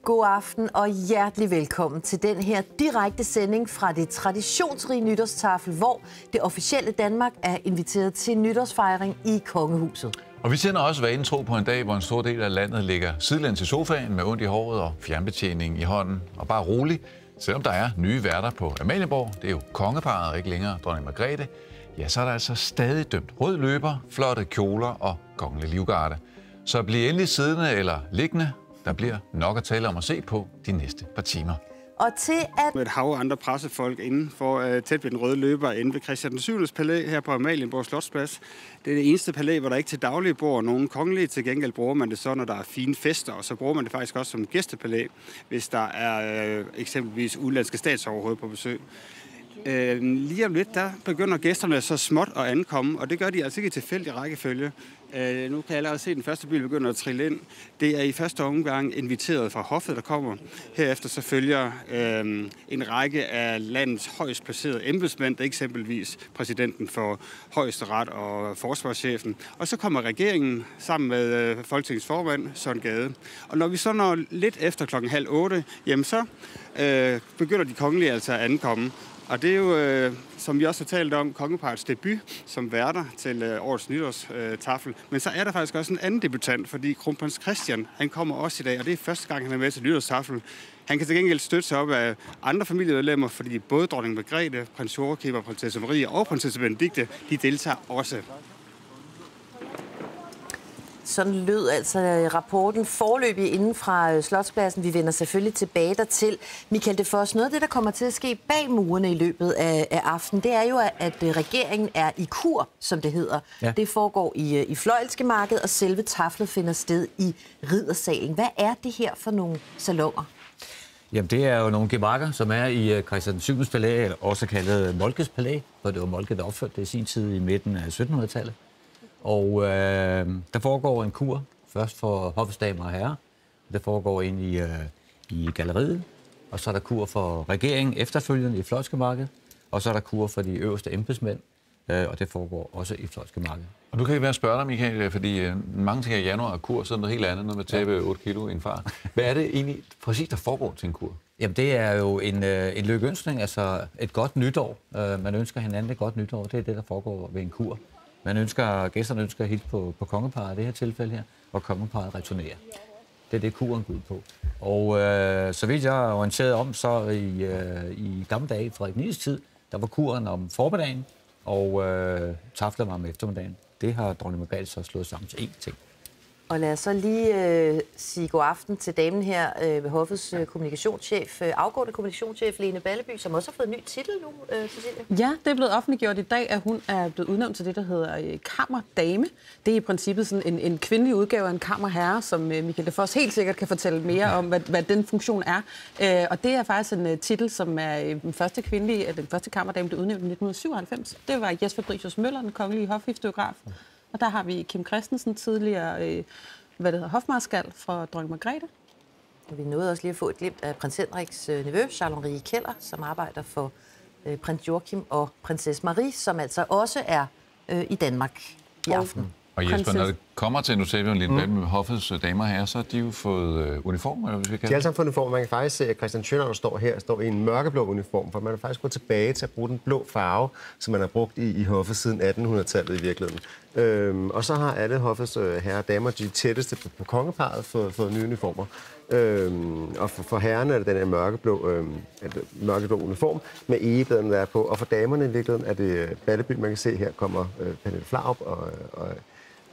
God aften og hjertelig velkommen til den her direkte sending fra det traditionsrige nytårstafel, hvor det officielle Danmark er inviteret til nytårsfejring i Kongehuset. Og vi sender også vanen tro på en dag, hvor en stor del af landet ligger sidelæns i sofaen med ondt i håret og fjernbetjening i hånden. Og bare rolig, selvom der er nye værter på Amalienborg, det er jo kongeparret og ikke længere dronning Margrethe, ja, så er der altså stadig dømt rød løber, flotte kjoler og kongelig livgarde. Så bliv endelig siddende eller liggende. Der bliver nok at tale om at se på de næste par timer. Og til at... Med et hav af andre pressefolk inden for tæt ved den røde løber inde ved Christian 7. palæ her på Amalienborg Slotsplads. Det er det eneste palæ, hvor der ikke til daglig bor nogen kongelige. Til gengæld bruger man det så, når der er fine fester, og så bruger man det faktisk også som gæstepalæ, hvis der er eksempelvis udenlandske statsoverhoveder på besøg. Lige om lidt, der begynder gæsterne så småt at ankomme, og det gør de altså ikke i tilfældig rækkefølge. Nu kan jeg allerede se, at den første bil begynder at trille ind. Det er i første omgang inviteret fra hoffet, der kommer. Herefter så følger en række af landets højst placerede embedsmænd, eksempelvis præsidenten for Højesteret og forsvarschefen. Og så kommer regeringen sammen med Folketingets formand, Søren Gade. Og når vi så når lidt efter 7:30, jamen så begynder de kongelige altså at ankomme. Og det er jo, som vi også har talt om, kongeparrets debut som værter til årets nytårstafel. Men så er der faktisk også en anden debutant, fordi kronprins Christian, han kommer også i dag, og det er første gang, han er med til nytårstafel. Han kan til gengæld støtte sig op af andre familiemedlemmer, fordi både dronning Margrethe, prins Joachim og prinsesse Marie og prinsesse Benedikte, de deltager også. Sådan lød altså rapporten foreløbig inden fra Slotspladsen. Vi vender selvfølgelig tilbage dertil. Michael de Vos, noget af det, der kommer til at ske bag murene i løbet af aftenen, det er jo, at regeringen er i kur, som det hedder. Ja. Det foregår i Fløjlske Marked, og selve taflet finder sted i Riddersalen. Hvad er det her for nogle salonger? Jamen, det er jo nogle gemakker, som er i Christian 7. palæ, også kaldet Moltkes palæ, for det var Moltke, der opførte det i sin tid i midten af 1700-tallet. Og der foregår en kur, først for hofdamer og herrer. Der foregår ind i galleriet, og så er der kur for regeringen efterfølgende i Fløjlske Marked, og så er der kur for de øverste embedsmænd, og det foregår også i Fløjlske Marked. Og nu kan jeg være spørge dig, Michael, fordi mange tænker, at januar er kur, så er noget helt andet, når man taber 8 kilo i en far. Hvad er det egentlig præcis, der foregår til en kur? Jamen, det er jo en lykønskning, altså et godt nytår. Man ønsker hinanden et godt nytår, det er det, der foregår ved en kur. Gæsterne ønsker at hilse på kongeparret i det her tilfælde her, og kongeparret returnerer. Det er det, kuren går ud på. Og så vidt jeg er orienteret om, så i gamle dage, Frederik IX tid, der var kuren om formiddagen, og taflen var om eftermiddagen. Det har dronning Margrethe så slået sammen til én ting. Og lad os så lige sige god aften til damen her ved hoffets kommunikationschef, afgående kommunikationschef Lene Balleby, som også har fået en ny titel nu, Cecilie. Ja, det er blevet offentliggjort i dag, at hun er blevet udnævnt til det, der hedder kammerdame. Det er i princippet sådan en kvindelig udgave af en kammerherre, som Michael de Vos helt sikkert kan fortælle mere om, hvad den funktion er. Og det er faktisk en titel, som er den første kammerdame, der udnævnt i 1997. Det var Jes Fabricius Møller, den kongelige hofhistograf. Og der har vi Kim Christensen, tidligere hofmarskal fra dronning Margrethe. Vi nåede også lige at få et glimt af prins Henriks nevø, Charles-Henri Keller, som arbejder for prins Joachim og prinsesse Marie, som altså også er i Danmark i aften. Og Jesper, når det kommer til, nu ser vi jo lidt med hoffets damer her, så har de jo fået uniform, eller hvis vi kan. De har alle sammen fået uniform. Man kan faktisk se, at Christian Schønner står i en mørkeblå uniform, for man har faktisk gået tilbage til at bruge den blå farve, som man har brugt i hoffet siden 1800-tallet i virkeligheden. Og så har alle hoffets herrer og damer, de tætteste på kongeparret, fået nye uniformer. Og for herrerne er det den her mørkeblå uniform med egebladene, der er på. Og for damerne i virkeligheden er det Balleby, man kan se her kommer Pernille Flaup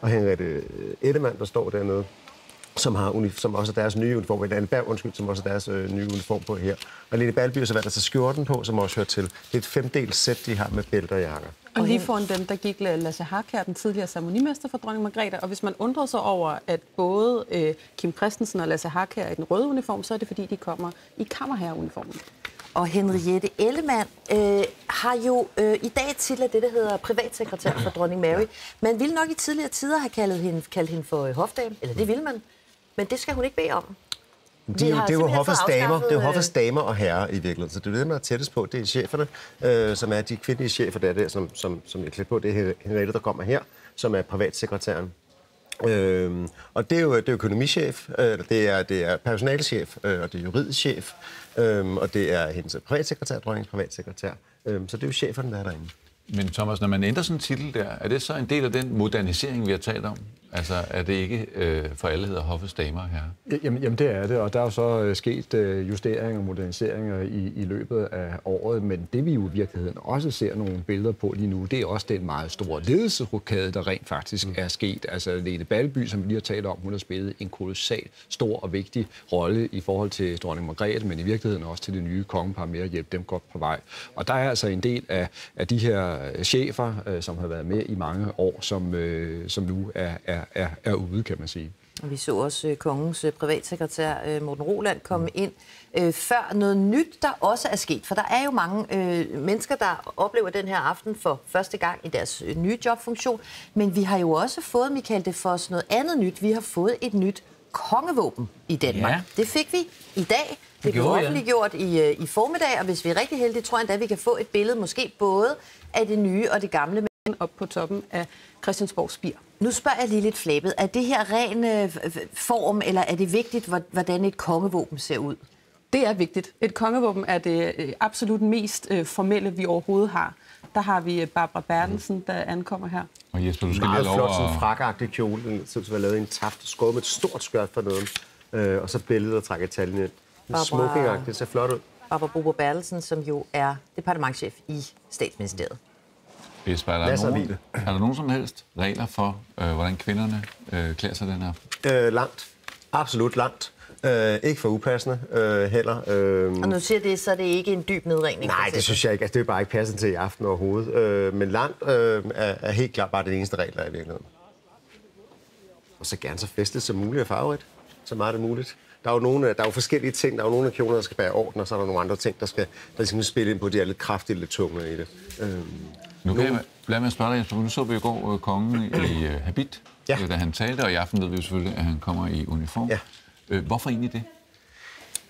og Henriette Edelmann, der står dernede, som også er deres nye uniform, eller Anne Berg, som også er deres nye uniform på her. Og Lene Balleby har så valgt at tage skjorten på, som også hører til. Det er et 5-dels sæt, de har med bælter og jakker. Og lige foran dem, der gik Lasse Harkjær, den tidligere ceremonimester for dronning Margrethe. Og hvis man undrer sig over, at både Kim Christensen og Lasse Harkjær er i den røde uniform, så er det fordi, de kommer i kammerherreuniformen. Og Henriette Ellemann har jo i dag titlet det, der hedder privatsekretær for dronning Mary. Man ville nok i tidligere tider have kaldt hende for hofdame, eller det ville man. Men det skal hun ikke bede om. Det er jo hoffets damer og herrer i virkeligheden. Så det er det, man er tættest på. Det er cheferne, som er de kvindelige chefer, som jeg klæder på. Det er Henriette, der kommer her, som er privatsekretæren. Og det er jo økonomichef, det er personalchef, og det er juridisk chef, og det er hendes privatsekretær, dronningens privatsekretær. Så det er jo cheferne, der er derinde. Men Thomas, når man ændrer sådan en titel der, er det så en del af den modernisering, vi har talt om? Altså, er det ikke for alle hedder hoffets damer her? Jamen, det er det, og der er jo så sket justeringer og moderniseringer i løbet af året, men det vi jo i virkeligheden også ser nogle billeder på lige nu, det er også den meget store ledelsesrokade, der rent faktisk er sket. Altså, Lene Balby, som vi lige har talt om, hun har spillet en kolossal stor og vigtig rolle i forhold til dronning Margrethe, men i virkeligheden også til det nye kongepar med at hjælpe dem godt på vej. Og der er altså en del af de her chefer, som har været med i mange år, som nu er ude, kan man sige. Vi så også kongens privatsekretær Morten Roland komme ind før noget nyt, der også er sket. For der er jo mange mennesker, der oplever den her aften for første gang i deres nye jobfunktion. Men vi har jo også fået, Michael de Foss, noget andet nyt. Vi har fået et nyt kongevåben i Danmark. Ja. Det fik vi i dag. Det blev offentliggjort i formiddag, og hvis vi er rigtig heldige, tror jeg endda, vi kan få et billede, måske både af det nye og det gamle, op på toppen af Christiansborgs spir. Nu spørger jeg lige lidt flabet. Er det her ren form, eller er det vigtigt, hvordan et kongevåben ser ud? Det er vigtigt. Et kongevåben er det absolut mest formelle, vi overhovedet har. Der har vi Barbara Bertelsen, der ankommer her. Og Jesper, du skal meget lige flot, sådan en frakagtig kjole. Den synes at være lavet i en taft skåret med et stort skørt for neden. Og så billedet og trækker tallene. Smokingagtigt, det ser flot ud. Barbara Bertelsen, som jo er departementschef i Statsministeriet. Jesper, er der nogen som helst regler for, hvordan kvinderne klæder sig den her? Langt. Absolut langt. Ikke for upassende heller. Og nu siger det, så er det ikke en dyb nedringning? Nej, det synes jeg ikke. Altså, det er bare ikke passende til i aften overhovedet. Men langt er helt klart bare den eneste regel, der er i virkeligheden. Og så gerne så festet som muligt og farverigt. Så meget det muligt. Der er jo forskellige ting. Der er jo nogle af kjolerne, der skal bære orden, og så er der nogle andre ting, der skal spille ind på. De er lidt kraftige, lidt tunge i det. Nu kan jeg lade mig spørge dig, Jesper. Nu så vi i går kongen i habit, da han talte, og i aften ved vi jo selvfølgelig, at han kommer i uniform. Ja. Hvorfor egentlig det?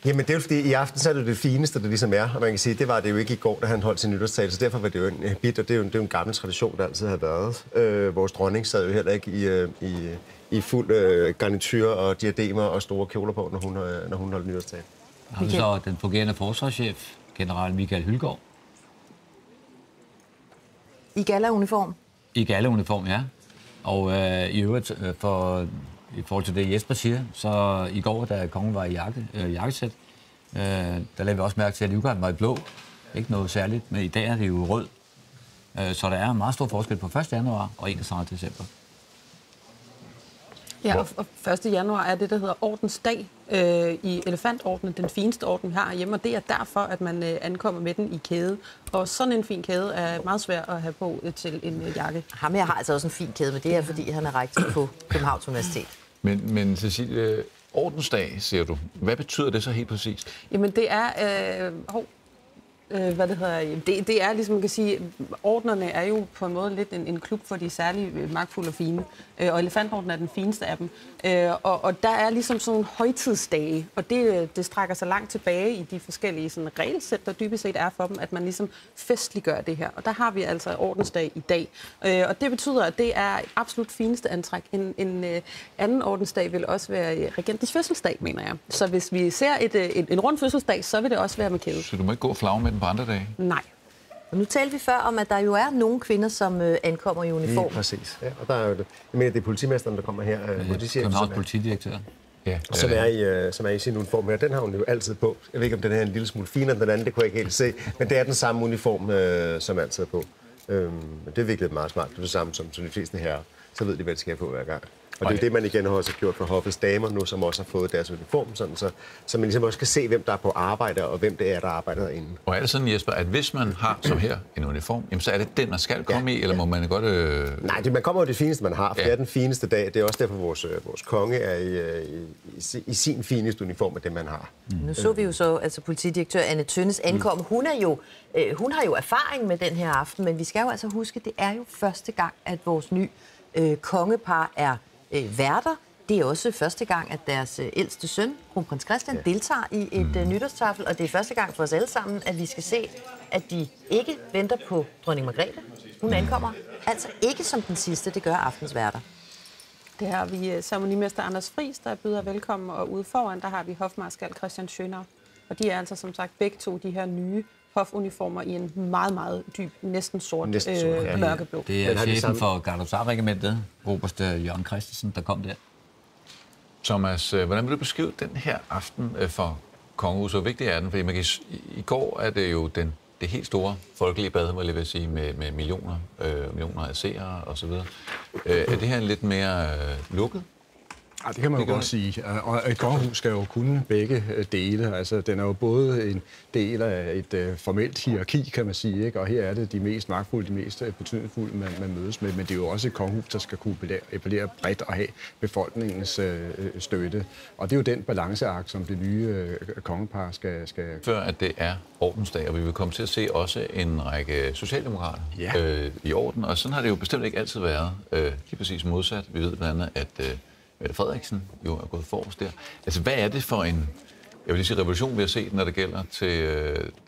Jamen det er jo fordi, i aften så er det fineste, der ligesom er. Og man kan sige, det var det jo ikke i går, da han holdt sin nytårstale, så derfor var det jo en habit, og det er jo en gammel tradition, der altid har været. Vores dronning sad jo heller ikke i fuld garnityr og diademer og store kjoler på, når hun holdt nytårstale. Har vi så den fungerende forsvarschef, general Michael Hylgaard. I gala-uniform? I gala-uniform, ja. Og i øvrigt, i forhold til det Jesper siger, så i går, da kongen var i jakkesæt, der lavede vi også mærke til, at livgarden var i blå. Ikke noget særligt, men i dag er det jo rød. Så der er en meget stor forskel på 1. januar og 31. december. Ja, og 1. januar er det, der hedder ordensdag i elefantordenen, den fineste orden, vi har hjemme, og det er derfor, at man ankommer med den i kæde. Og sådan en fin kæde er meget svær at have på til en jakke. Ham her har altså også en fin kæde, men det er, fordi han er rektor på Københavns Universitet. Men Cecilie, ordensdag, siger du. Hvad betyder det så helt præcist? Jamen, det er... det er ligesom man kan sige, ordnerne er jo på en måde lidt en klub for de særlige magtfulde og fine, og elefantordenen er den fineste af dem. Og der er ligesom sådan nogle højtidsdage, og det strækker sig langt tilbage i de forskellige sådan regelsæt, der dybest set er for dem, at man ligesom festliggør det her. Og der har vi altså ordensdag i dag. Og det betyder, at det er absolut fineste antræk. En anden ordensdag vil også være regentens fødselsdag, mener jeg. Så hvis vi ser en rund fødselsdag, så vil det også være med kæde. Så du må ikke gå og flagge med den på andre dage? Nej. Og nu talte vi før om, at der jo er nogle kvinder, som ankommer i uniform. Ja, præcis. Ja, og der er jo det. Jeg mener, det er politimesteren, der kommer her. Københavns politidirektør. Ja, som er i sin uniform her. Den har hun jo altid på. Jeg ved ikke, om den her er en lille smule finere end den anden, det kunne jeg ikke helt se. Men det er den samme uniform, som altid er på. Det er virkelig meget smart. Det er det samme som de fleste her. Så ved de, hvad de skal have på hver gang. Og det er det, man igen har også gjort for hoffets damer nu, som også har fået deres uniform, sådan, så man ligesom også kan se, hvem der er på arbejde, og hvem det er, der arbejder derinde. Og er det sådan, Jesper, at hvis man har, som her, en uniform, jamen, så er det den, man skal komme i, eller må man godt... Nej, man kommer jo det fineste, man har, for det er den fineste dag. Det er også derfor, vores konge er i sin fineste uniform af det, man har. Nu så vi jo så, altså politidirektør Anne Tønnes ankom. Hun har jo erfaring med den her aften, men vi skal jo altså huske, det er jo første gang, at vores nye kongepar er værter. Det er også første gang, at deres ældste søn, kronprins Christian, deltager i et nytårstafel, og det er første gang for os alle sammen, at vi skal se, at de ikke venter på dronning Margrethe. Hun ankommer altså ikke som den sidste, det gør aftens værter. Det har vi ceremonimester Anders Friis, der byder velkommen, og ude foran, der har vi hofmarskal Christian Schönau. Og de er altså som sagt begge to de her nye hofuniformer i en meget, meget dyb, næsten sort, mørkeblå. Det er chefen for Gardehusarregimentet, oberst Jørgen Christensen, der kom der. Thomas, hvordan vil du beskrive den her aften for kongehuset? Hvor vigtig er den? Fordi i går er det jo det helt store folkelige bad, må jeg vil sige, med millioner af seere og så videre. Er det her lidt mere lukket? Ja, det kan man jo godt sige. Og et kongehus skal jo kunne begge dele. Altså, den er jo både en del af et formelt hierarki, kan man sige, ikke? Og her er det de mest magtfulde, de mest betydningsfulde, man mødes med. Men det er jo også et kongehus, der skal kunne appellere bredt og have befolkningens støtte. Og det er jo den balanceakt, som det nye kongepar skal... Før at det er ordensdag, og vi vil komme til at se også en række socialdemokrater i orden. Og sådan har det jo bestemt ikke altid været. Lige præcis modsat. Vi ved blandt andet, at Mette Frederiksen jo er gået forrest der. Altså, hvad er det for en, jeg vil lige sige, revolution, vi har set, når det gælder til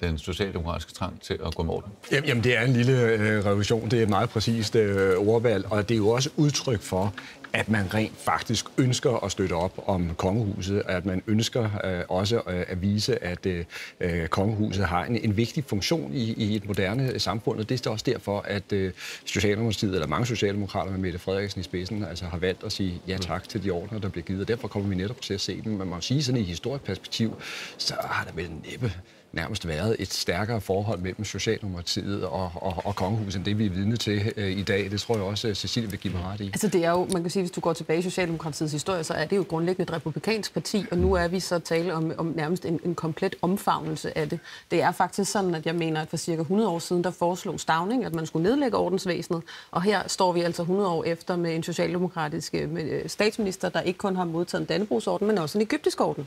den socialdemokratiske trang til at gå med orden? Jamen, det er en lille revolution. Det er et meget præcist ordvalg, og det er jo også udtryk for, at man rent faktisk ønsker at støtte op om kongehuset, at man ønsker også at vise, at kongehuset har en vigtig funktion i et moderne samfund, og det er også derfor, at Socialdemokratiet, eller mange socialdemokrater med Mette Frederiksen i spidsen, altså har valgt at sige ja tak til de ordner, der bliver givet, og derfor kommer vi netop til at se dem. Man må sige, sådan i historisk perspektiv, så har der vel næppe nærmest været et stærkere forhold mellem Socialdemokratiet og kongehuset, end det vi er vidne til i dag. Det tror jeg også, Cecilie vil give mig ret i. Altså det er jo, man kan sige, hvis du går tilbage i Socialdemokratiets historie, så er det jo grundlæggende et republikansk parti, og nu er vi så tale om nærmest en komplet omfavnelse af det. Det er faktisk sådan, at jeg mener, at for cirka 100 år siden, der foreslog Stauning, at man skulle nedlægge ordensvæsenet, og her står vi altså 100 år efter med en socialdemokratisk statsminister, der ikke kun har modtaget en Dannebrogsorden, men også en egyptisk orden.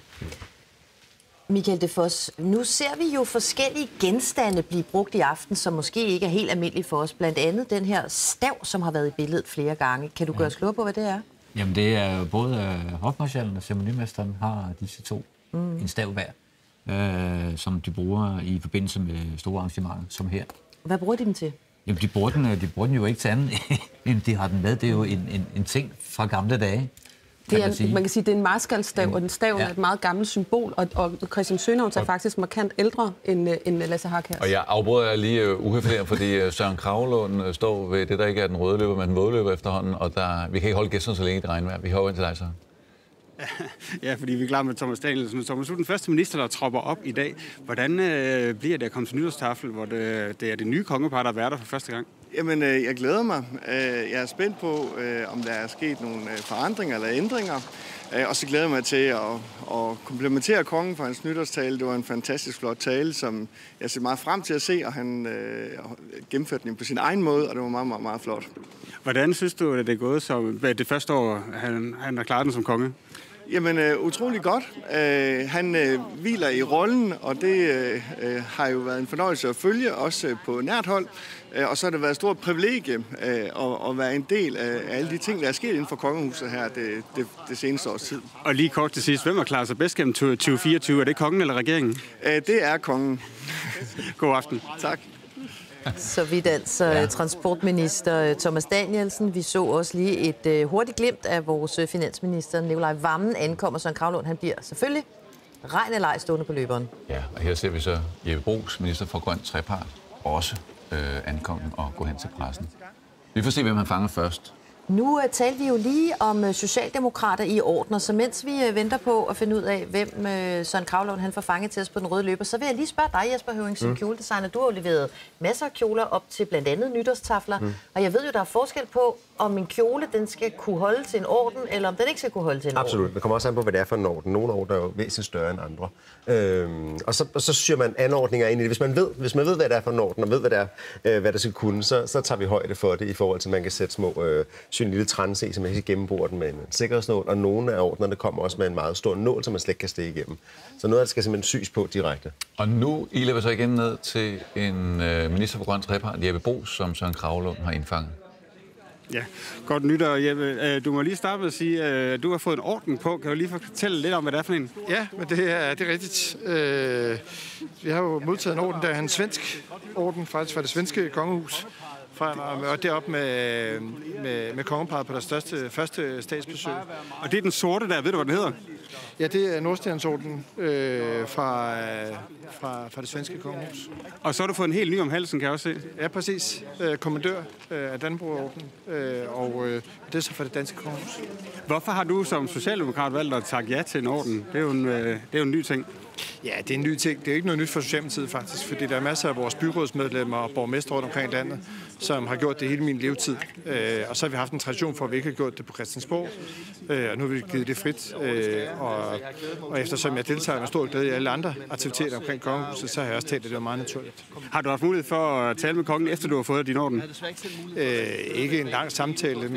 Michael de Vos, nu ser vi jo forskellige genstande blive brugt i aften, som måske ikke er helt almindelige for os. Blandt andet den her stav, som har været i billedet flere gange. Kan du gøre os klogere på, hvad det er? Jamen, det er jo både hofmarskalen og ceremonimesteren har disse to en stav hver, som de bruger i forbindelse med store arrangementer, som her. Hvad bruger de dem til? Jamen, de bruger den jo ikke til andet, end de har den med. Det er jo en ting fra gamle dage. Man kan sige, det er en marskalstav, og den stav er et meget gammelt symbol, og Christian Schönau er faktisk markant ældre end Lasse Harkjær. Og jeg afbryder lige uhøfligt, fordi Søren Kragelund står ved det, der ikke er den røde løber, men den våde løber efterhånden, og vi kan ikke holde gæsterne så længe i det regnvejr. Vi hopper ind til dig, så. Ja, fordi vi er klar med Thomas Danielsen. Thomas, du er den første minister, der tropper op i dag. Hvordan bliver det at komme til nytårstafel, hvor det er det nye kongepar, der er der for første gang? Jamen, jeg glæder mig. Jeg er spændt på, om der er sket nogle forandringer eller ændringer. Og så glæder jeg mig til at komplementere kongen for hans nytårstale. Det var en fantastisk flot tale, som jeg ser meget frem til at se, og han gennemførte den på sin egen måde, og det var meget, meget, meget flot. Hvordan synes du, at det er gået som det første år, han har klaret den som konge? Jamen, utrolig godt. Han hviler i rollen, og det har jo været en fornøjelse at følge, også på nært hold. Og så har det været et stort privilegie at være en del af alle de ting, der er sket inden for kongehuset her det seneste års tid. Og lige kort til sidst, hvem har klaret sig bedst gennem 2024? Er det kongen eller regeringen? Det er kongen. God aften. Tak. Så vidt altså transportminister Thomas Danielsen. Vi så også lige et hurtigt glimt af vores finansminister Nicolai Wammen ankommer. Søren Kragelund, han bliver selvfølgelig regn eller ej stående på løberen. Ja, og her ser vi så Jeppe Bruus, minister for Grøn Trepart, også ankomme og gå hen til pressen. Vi får se, hvem han fanger først. Nu talte vi jo lige om socialdemokrater i ordner, så mens vi venter på at finde ud af, hvem Søren Kragelund han får fanget til os på den røde løber, så vil jeg lige spørge dig, Jesper Høving, som kjoledesigner. Du har jo leveret masser af kjoler op til blandt andet nytårstafler, og jeg ved jo, der er forskel på, om en kjole den skal kunne holde til en orden, eller om den ikke skal kunne holde til en orden. Absolut. Det kommer også an på, hvad det er for en orden. Nogle orden er jo væsentligt større end andre. Og så syr man anordninger ind i det. Hvis man ved, hvad det er for en orden, og ved, hvad der skal kunne, så tager vi højde for det i forhold til, at man kan sætte små en lille transe, som man kan gennembore den med en sikkerhedsnål, og nogle af ordnerne kommer også med en meget stor nål, som man slet ikke kan stikke igennem. Så noget af det skal simpelthen sys på direkte. Og nu iler vi så igen ned til en minister for Grøn Trepart, Jeppe Bruus, som Søren Kragelund har indfanget. Ja, godt nytår, Jeppe. Du må lige starte med at sige, at du har fået en orden på. Kan du lige fortælle lidt om, hvad det er for en? Ja, men det er rigtigt. Vi har jo modtaget en orden, der er en svensk orden, faktisk fra det svenske kongehus, og derop med kongeparret på deres første statsbesøg. Og det er den sorte der, ved du, hvad den hedder? Ja, det er Nordstjernsordenen fra det svenske kongehus. Og så har du fået en helt ny om halsen, kan jeg også se. Ja, præcis. Kommandør af Dannebrog-ordenen, og det er så for det danske kongehus. Hvorfor har du som socialdemokrat valgt at takke ja til en orden? Det er jo en ny ting. Ja, det er en ny ting. Det er ikke noget nyt for Socialdemokratiet faktisk, fordi der er masser af vores byrådsmedlemmer og borgmestre rundt omkring landet, som har gjort det hele min levetid. Og så har vi haft en tradition for, at vi ikke har gjort det på Christiansborg, og nu har vi givet det frit. Og eftersom jeg deltager med stor glæde i alle andre aktiviteter omkring kongehuset, så har jeg også tænkt, at det var meget naturligt. Har du haft mulighed for at tale med kongen, efter du har fået din orden? Ikke en lang samtale,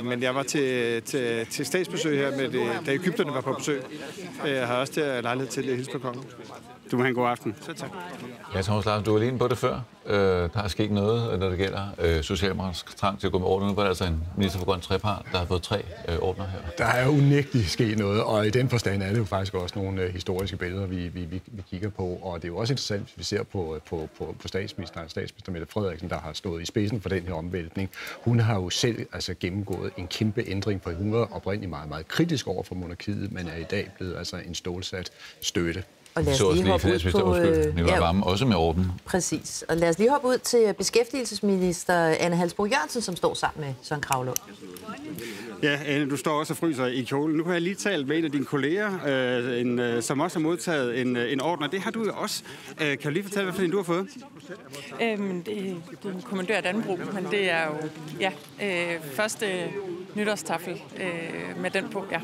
men jeg var til statsbesøg her, da Egypterne var på besøg. Jeg har også der lejlighed til at hilse på kongen. Du må have en god aften. Så tak. Ja, Thomas Larsen, du var lige inde på det før. Der er sket noget, når det gælder socialdemokratisk trang til at gå med ordner. Nu var der altså en minister for grøn trepart, der har fået 3 ordner her. Der er jo unægteligt sket noget, og i den forstand er det jo faktisk også nogle historiske billeder, vi kigger på. Og det er jo også interessant, hvis vi ser på statsminister Mette Frederiksen, der har stået i spidsen for den her omvæltning. Hun har jo selv gennemgået en kæmpe ændring, for hun var oprindeligt meget, meget kritisk over for monarkiet, men er i dag blevet en stålsat støtte. Og lad os lige hoppe ud på... også med orden. Præcis. Og lad os lige hoppe ud til beskæftigelsesminister Anne Halsboe Jørgensen, som står sammen med Søren Kragelund. Ja, Anne, du står også og fryser i kjolen. Nu har jeg lige talt med en af dine kolleger, som også har modtaget en orden, og det har du jo også. Kan du lige fortælle, hvad for en du har fået? Det er en kommandør af Dannebrog, men det er jo første nytårstafel med den på, ja.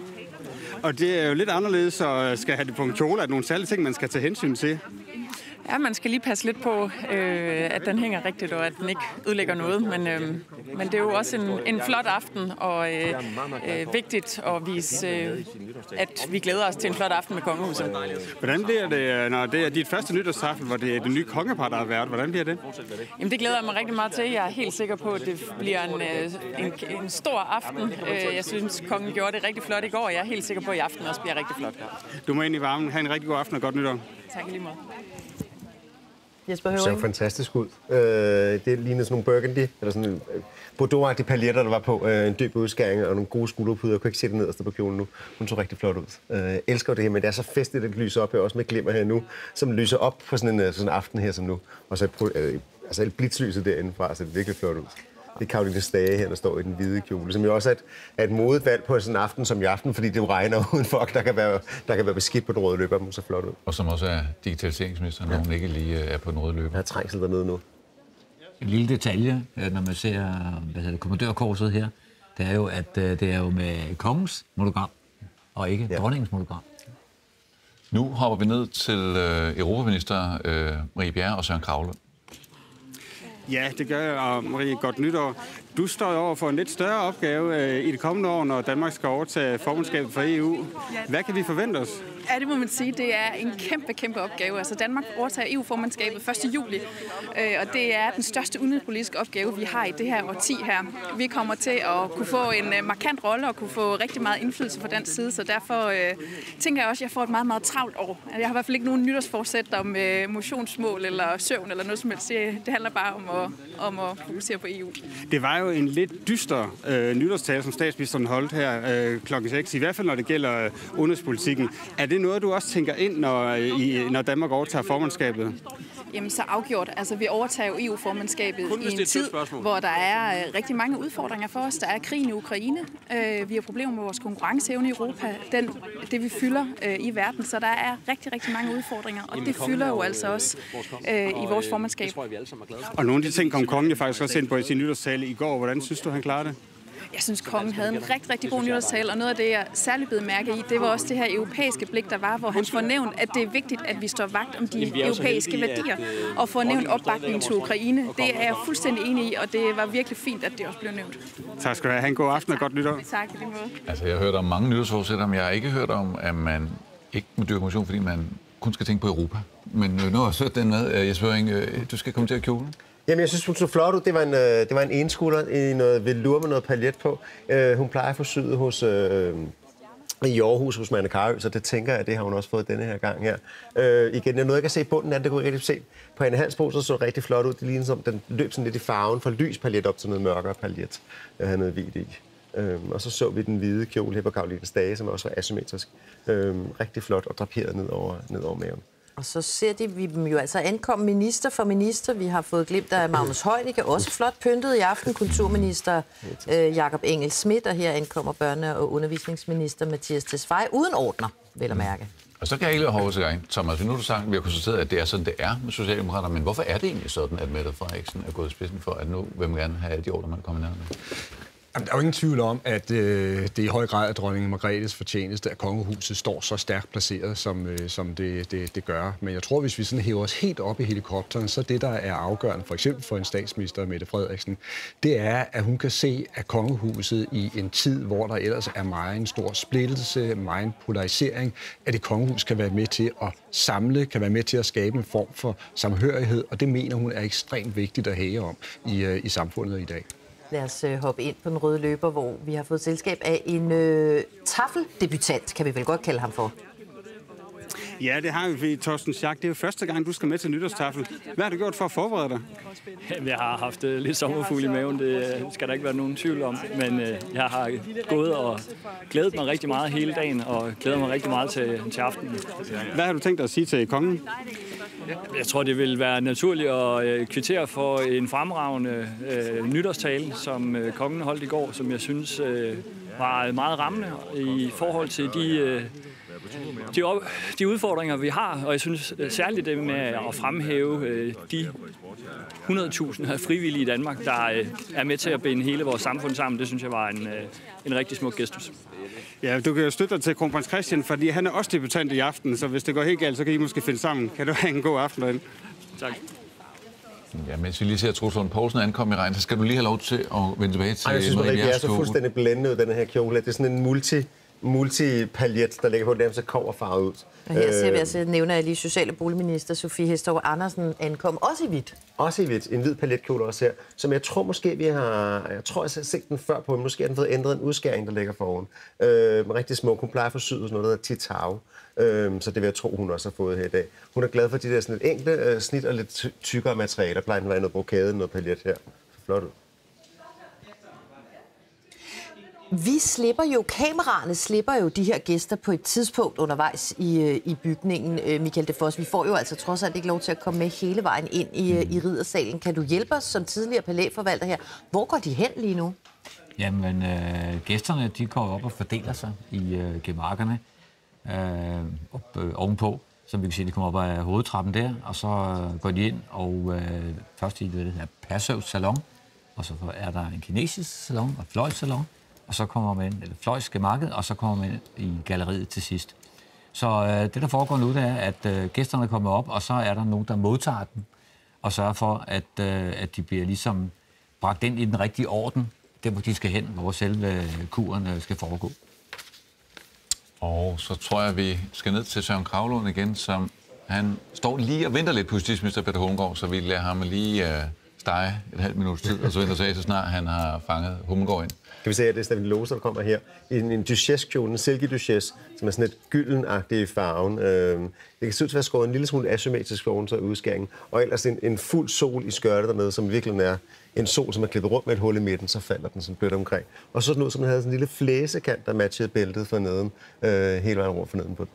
Og det er jo lidt anderledes at skal have det på en kjole. Er der nogle særlige ting, man skal tage hensyn til? Ja, man skal lige passe lidt på, at den hænger rigtigt, og at den ikke ødelægger noget. Men det er jo også en flot aften, og vigtigt at vise, at vi glæder os til en flot aften med kongehuset. Hvordan bliver det, når det er dit første nytårstafel, hvor det er det nye kongepar, der har været? Hvordan bliver det? Jamen, det glæder jeg mig rigtig meget til. Jeg er helt sikker på, at det bliver en stor aften. Jeg synes, kongen gjorde det rigtig flot i går, og jeg er helt sikker på, at i aften også bliver rigtig flot. Du må ind i varmen. Ha' en rigtig god aften og godt nytår. Tak lige meget. Jesper Høring. Det ser fantastisk ud. Det ligner sådan nogle burgundy, eller sådan en bordeaux-agtige paljetter, der var på. En dyb udskæring og nogle gode skulderpuder. Jeg kunne ikke se det nederste på kjolen nu. Hun så rigtig flot ud. Jeg elsker det her, men det er så festligt, at det lyser op her, også med glimmer her nu, som lyser op på sådan en aften her som nu. Og så et blitzlyset derindefra, så det er virkelig flot ud. Det er Karoline Stage her, der står i den hvide kjole, som jo også er et modet valg på sådan en aften som i aften, fordi det regner udenfor, der kan være beskidt på den røde løber, men så flot ud. Og som også er digitaliseringsminister, når hun ikke lige er på den røde løber. Der er trængsel dernede nu. En lille detalje, når man ser kommandørkorset her, det er jo, at det er jo med kongens monogram, og ikke dronningens monogram. Nu hopper vi ned til europaminister Marie Bjerre og Søren Kragelund. Ja, det gør jeg, og Marie, godt nytår. Du står over for en lidt større opgave i det kommende år, når Danmark skal overtage formandskabet for EU. Hvad kan vi forvente os? Ja, det må man sige. Det er en kæmpe opgave. Altså, Danmark overtager EU-formandskabet 1. juli, og det er den største udenrigspolitiske opgave, vi har i det her årti her. Vi kommer til at kunne få en markant rolle og kunne få rigtig meget indflydelse fra den side, så derfor tænker jeg også, at jeg får et meget travlt år. Jeg har i hvert fald ikke nogen nytårsforsæt om motionsmål eller søvn eller noget som helst. Det handler bare om at fokusere på EU. Det var jo en lidt dyster nytårstale, som statsministeren holdt her klokken 6, i hvert fald når det gælder udenrigspolitikken. Er det noget, du også tænker ind, når Danmark overtager formandskabet? Jamen så afgjort. Altså vi overtager jo EU-formandskabet i en tid, hvor der er rigtig mange udfordringer for os. Der er krigen i Ukraine. Vi har problemer med vores konkurrenceevne i Europa. Det vi fylder i verden. Så der er rigtig mange udfordringer. Og det fylder jo altså også i vores formandskab. Og nogle af de ting kom kongen faktisk også ind på i sin nytårstale i går. Hvordan synes du, han klarede det? Jeg synes, kongen havde en rigtig god nytårstale, og noget af det, jeg særligt blev mærke i, det var også det her europæiske blik, der var, hvor han får nævnt, at det er vigtigt, at vi står vagt om de europæiske værdier, og får nævnt opbakning til Ukraine. Det er jeg fuldstændig enig i, og det var virkelig fint, at det også blev nævnt. Tak skal du have. Ha' en god aften og godt nytår. Tak, i lige måde. Altså, jeg har hørt om mange nytårsforsætter, men jeg har ikke hørt om, at man ikke må dyrke motion, fordi man kun skal tænke på Europa. Men nu har jeg søgt den med. Jesper Høring, du skal komme til at kjolen. Jamen, jeg synes, hun så flot ud. Det var en enskulder i noget velur med noget paljet på. Hun plejer at få syet hos i Aarhus hos Manne Karø, så det tænker jeg, det har hun også fået denne her gang her. Igen, noget jeg kan se bunden af det kunne jeg rigtig se. På Anne Halsbro så det rigtig flot ud. Det ligner som, den løb sådan lidt i farven fra lys paljet op til noget mørkere paljet. Jeg havde noget hvidt i. Og så vi den hvide kjole her på Karoline Stage, som også var asymmetrisk. Rigtig flot og draperet ned over maven. Og så ser vi dem jo altså ankomme minister for minister. Vi har fået glimt af Magnus Heunicke, også flot pyntet i aften. Kulturminister Jakob Engel-Schmidt, og her ankommer børne- og undervisningsminister Mattias Tesfaye uden ordner, vel at mærke. Og så kan jeg ikke lade til gang, Thomas. Nu har du sagt, at vi har konstateret, at det er sådan, det er med Socialdemokraterne. Men hvorfor er det egentlig sådan, at Mette Frederiksen er gået i spidsen for, at nu vil man gerne have alle de ordner, man kommer ned med? Der er jo ingen tvivl om, at det i høj grad er dronning Margrethes fortjeneste, at kongehuset står så stærkt placeret, som det gør. Men jeg tror, hvis vi sådan hæver os helt op i helikopteren, så det, der er afgørende, for eksempel for en statsminister, Mette Frederiksen, det er, at hun kan se, at kongehuset i en tid, hvor der ellers er meget en stor splittelse, meget en polarisering, at det kongehus kan være med til at samle, kan være med til at skabe en form for samhørighed, og det mener hun er ekstremt vigtigt at hæve om i samfundet i dag. Lad os hoppe ind på den røde løber, hvor vi har fået selskab af en taffeldebutant, kan vi vel godt kalde ham for. Ja, det har vi, Torsten Schack. Det er jo første gang, du skal med til nytårstafel. Hvad har du gjort for at forberede dig? Jeg har haft lidt sommerfugl i maven, det skal der ikke være nogen tvivl om. Men jeg har gået og glædet mig rigtig meget hele dagen, og glæder mig rigtig meget til aftenen. Hvad har du tænkt dig at sige til kongen? Jeg tror, det vil være naturligt at kvittere for en fremragende nytårstale, som kongen holdt i går, som jeg synes var meget rammende i forhold til de udfordringer, vi har. Og jeg synes særligt det med at fremhæve de 100.000 af frivillige i Danmark, der er med til at binde hele vores samfund sammen. Det synes jeg var en rigtig smuk gestus. Ja, du kan jo støtte dig til kronprins Christian, fordi han er også debutant i aften, så hvis det går helt galt, så kan I måske finde sammen. Kan du have en god aften derinde? Tak. Ja, mens vi lige ser Troels Lund Poulsen ankomme i regn, så skal du lige have lov til at vende tilbage til... Jeg synes, det er så fuldstændig blændet ud, den her kjole. Det er sådan en multipaljet, der ligger på dem, så kobberfarvet ud. Og her ser vi altså, nævner jeg lige social- og boligminister Sofie Hæstorp Andersen ankom også i hvidt. Også i hvidt. En hvid paljetkjole også her, som jeg tror måske jeg har set den før på, men måske har den fået ændret en udskæring, der ligger foran. Rigtig smuk. Hun plejer for syet sådan noget, der hedder titau. Så det vil jeg tro, hun også har fået her i dag. Hun er glad for de der sådan lidt enkle snit og lidt tykkere materialer. Plejer den at være noget brokade, noget paljet her. Så flot ud. Kameraerne slipper jo de her gæster på et tidspunkt undervejs i bygningen, Michael de Foss. Vi får jo altså trods alt ikke lov til at komme med hele vejen ind i riddersalen. Kan du hjælpe os som tidligere palæforvalter her? Hvor går de hen lige nu? Jamen, gæsterne de går op og fordeler sig i gemakkerne ovenpå. Så vi kan sige, de kommer op ad hovedtrappen der, og så går de ind, og først i det her Persøvs salon, og så er der en kinesisk salon og fløjsalon. Og så kommer man ind, eller fløjsgemakket, og så kommer man ind i galleriet til sidst. Så det, der foregår nu, det er, at gæsterne kommer op, og så er der nogen, der modtager dem, og sørger for, at de bliver ligesom bragt ind i den rigtige orden, der hvor de skal hen, hvor selve kuren skal foregå. Og så tror jeg, vi skal ned til Søren Kragelund igen, som han står lige og venter lidt på justitsminister Peter Hummelgaard, så vi lader ham lige stege et halvt minuts tid, og så venter sig så snart han har fanget Hummelgaard ind. Kan vi se, at det er Stavine Lose, der kommer her i en duchesse-kjole, en silke duchesse, som er sådan lidt gyldenagtig i farven. Det kan se ud til at være skåret en lille smule asymmetrisk foran sig udskæringen, og ellers en fuld sol i skørtet dernede, som virkelig er en sol, som er klippet rundt med et hul i midten, så falder den sådan blødt omkring. Og så sådan ud, som den havde sådan en lille flæsekant, der matchede bæltet for neden, hele vejen rundt for neden på den.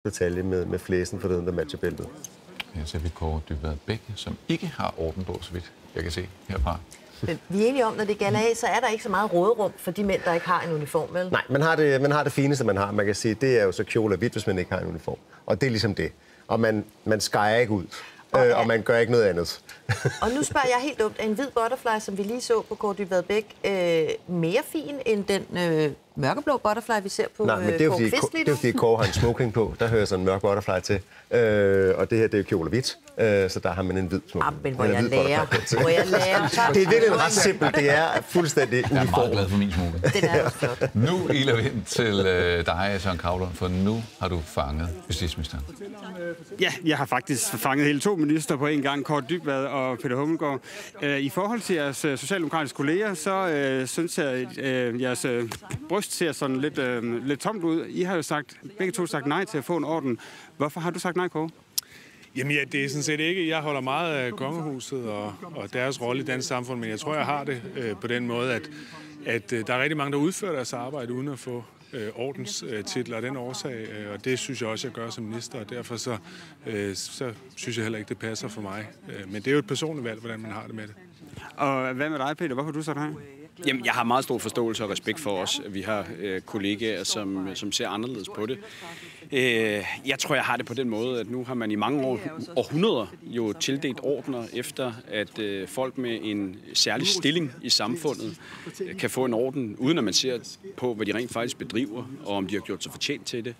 Detalje med flæsen for neden, der matcher bæltet. Her ser vi Kåre Dybvad Bech, som ikke har orden på, så vidt jeg kan se herfra. Vi er enige om, når det gælder af, så er der ikke så meget råderum for de mænd, der ikke har en uniform, vel? Nej, man har det fineste, man har. Man kan sige, det er jo så kjole og hvidt, hvis man ikke har en uniform. Og det er ligesom det. Og man skærer ikke ud. Og man gør ikke noget andet. Og nu spørger jeg helt dumt, er en hvid butterfly, som vi lige så på Kåre Dybvad Bech, mere fin end den mørkeblå butterfly, vi ser på Kåre Kvist lige nu? Det er fordi Kåre har en smoking på. Der hører sådan en mørk butterfly til. Og det her, det er kjole og hvidt. Så der har man en hvid smoking. Men hvor jeg lærer. Det er virkelig ret simpelt. Det er fuldstændig uniform. Jeg er meget glad for min smoking. Det er også flot. Nu iler vi ind til dig, Søren Kragelund, for nu har du fanget justitsministeren. Ja, jeg har faktisk fanget hele 2 minister på en gang, Kåre Dybvad og Peter Hummelgaard. I forhold til jeres socialdemokratiske kolleger, så synes jeg, at jeres bryst ser sådan lidt tomt ud. I har jo begge to sagt nej til at få en orden. Hvorfor har du sagt nej, Kåre? Jamen ja, det er sådan set ikke. Jeg holder meget af kongehuset og deres rolle i dansk samfund, men jeg tror, jeg har det på den måde, at der er rigtig mange, der udfører deres arbejde uden at få ordenstitler af den årsag, og det synes jeg også, jeg gør som minister, og derfor så synes jeg heller ikke, det passer for mig. Men det er jo et personligt valg, hvordan man har det med det. Og hvad med dig, Peter? Hvorfor har du sagt nej? Jamen, jeg har meget stor forståelse og respekt for os. Vi har kollegaer, som ser anderledes på det. Jeg tror, jeg har det på den måde, at nu har man i mange århundreder jo tildelt ordener efter, at folk med en særlig stilling i samfundet kan få en orden, uden at man ser på, hvad de rent faktisk bedriver, og om de har gjort sig fortjent til det.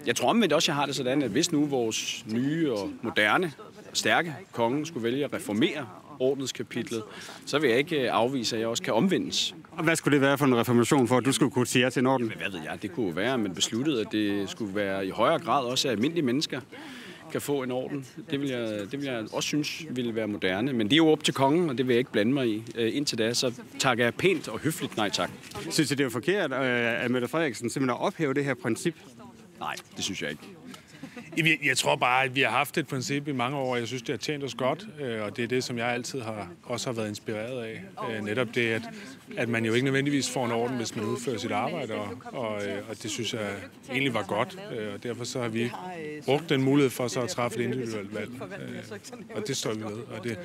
Jeg tror omvendt også, jeg har det sådan, at hvis nu vores nye og moderne, stærke konge skulle vælge at reformere ordenskapitlet, så vil jeg ikke afvise, at jeg også kan omvendes. Og hvad skulle det være for en reformation, for at du skulle kunne sige ja til en orden? Men hvad ved jeg, det kunne jo være, at man besluttede, at det skulle være i højere grad også, at almindelige mennesker kan få en orden. Det vil jeg også synes ville være moderne. Men det er jo op til kongen, og det vil jeg ikke blande mig i. Indtil da, så takker jeg pænt og høfligt nej tak. Synes I, det er forkert, at Mette Frederiksen simpelthen har ophævet det her princip? Nej, det synes jeg ikke. Jeg tror bare, at vi har haft et princip i mange år, og jeg synes, det har tjent os godt, og det er det, som jeg altid også har været inspireret af. Netop det, at man jo ikke nødvendigvis får en orden, hvis man udfører sit arbejde, og det synes jeg egentlig var godt, og derfor så har vi brugt den mulighed for så at træffe et individuelt valg, og det står vi ved.